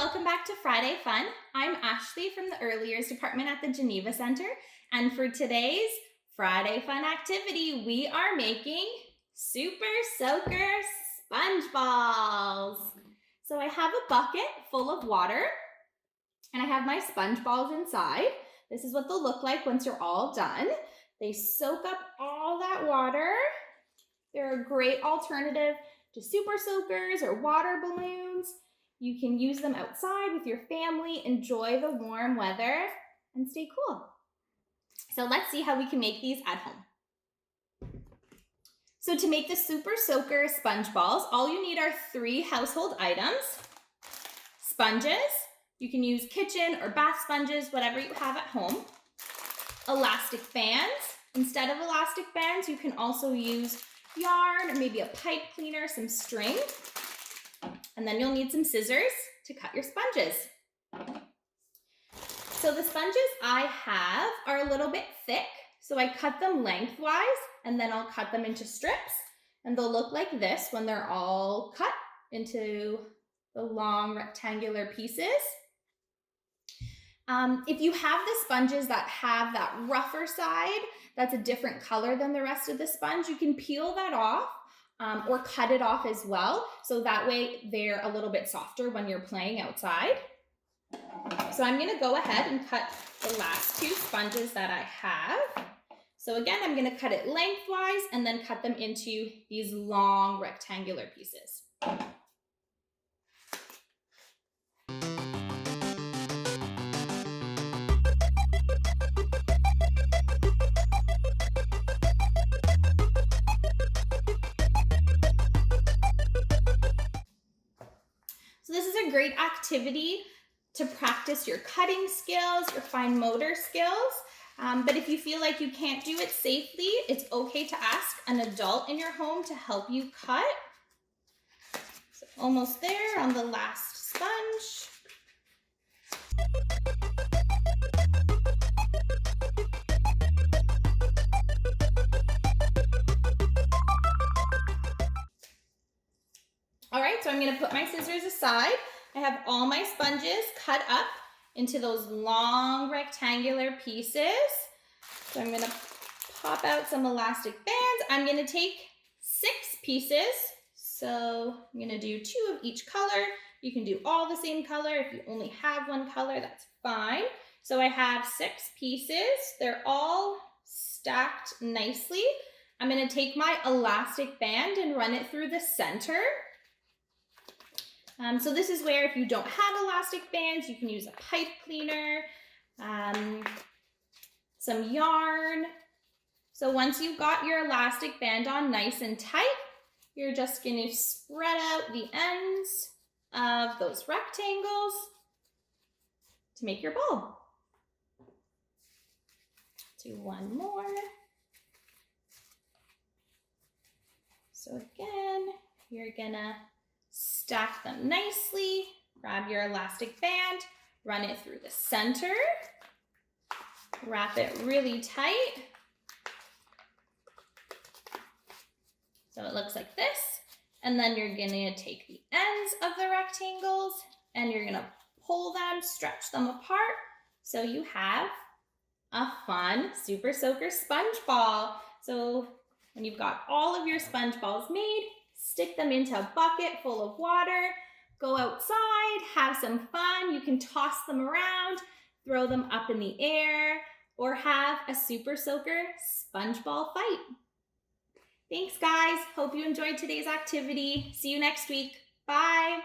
welcome back to Friday Fun. I'm Ashley from the Early Years Department at the Geneva Center, and for today's Friday Fun activity, we are making Super Soaker sponge balls. So I have a bucket full of water, and I have my sponge balls inside. This is what they'll look like once you're all done. They soak up all that water. They're a great alternative to super soakers or water balloons. You can use them outside with your family, enjoy the warm weather, and stay cool. So let's see how we can make these at home. So to make the Super Soaker sponge balls, all you need are 3 household items. Sponges, you can use kitchen or bath sponges, whatever you have at home. Elastic bands. Instead of elastic bands, you can also use yarn or maybe a pipe cleaner, some string. And then you'll need some scissors to cut your sponges. So the sponges I have are a little bit thick, so I cut them lengthwise and then I'll cut them into strips, and they'll look like this when they're all cut into the long rectangular pieces. If you have the sponges that have that rougher side, that's a different color than the rest of the sponge, you can peel that off or cut it off as well. So that way they're a little bit softer when you're playing outside. So I'm gonna go ahead and cut the last 2 sponges that I have. So again, I'm gonna cut it lengthwise and then cut them into these long rectangular pieces. So this is a great activity to practice your cutting skills, your fine motor skills. But if you feel like you can't do it safely, it's okay to ask an adult in your home to help you cut. So almost there on the last sponge. All right, so I'm gonna put my scissors aside. I have all my sponges cut up into those long rectangular pieces. So I'm gonna pop out some elastic bands. I'm gonna take 6 pieces. So I'm gonna do 2 of each color. You can do all the same color. If you only have one color, that's fine. So I have 6 pieces. They're all stacked nicely. I'm gonna take my elastic band and run it through the center. So this is where if you don't have elastic bands, you can use a pipe cleaner, some yarn. So once you've got your elastic band on nice and tight, you're just going to spread out the ends of those rectangles to make your ball. Do one more. So again, you're gonna stack them nicely, grab your elastic band, run it through the center, wrap it really tight. So it looks like this. And then you're gonna take the ends of the rectangles and you're gonna pull them, stretch them apart, so you have a fun Super Soaker sponge ball. So when you've got all of your sponge balls made, stick them into a bucket full of water, go outside, have some fun. You can toss them around, throw them up in the air, or have a Super Soaker sponge ball fight. Thanks, guys. Hope you enjoyed today's activity. See you next week. Bye.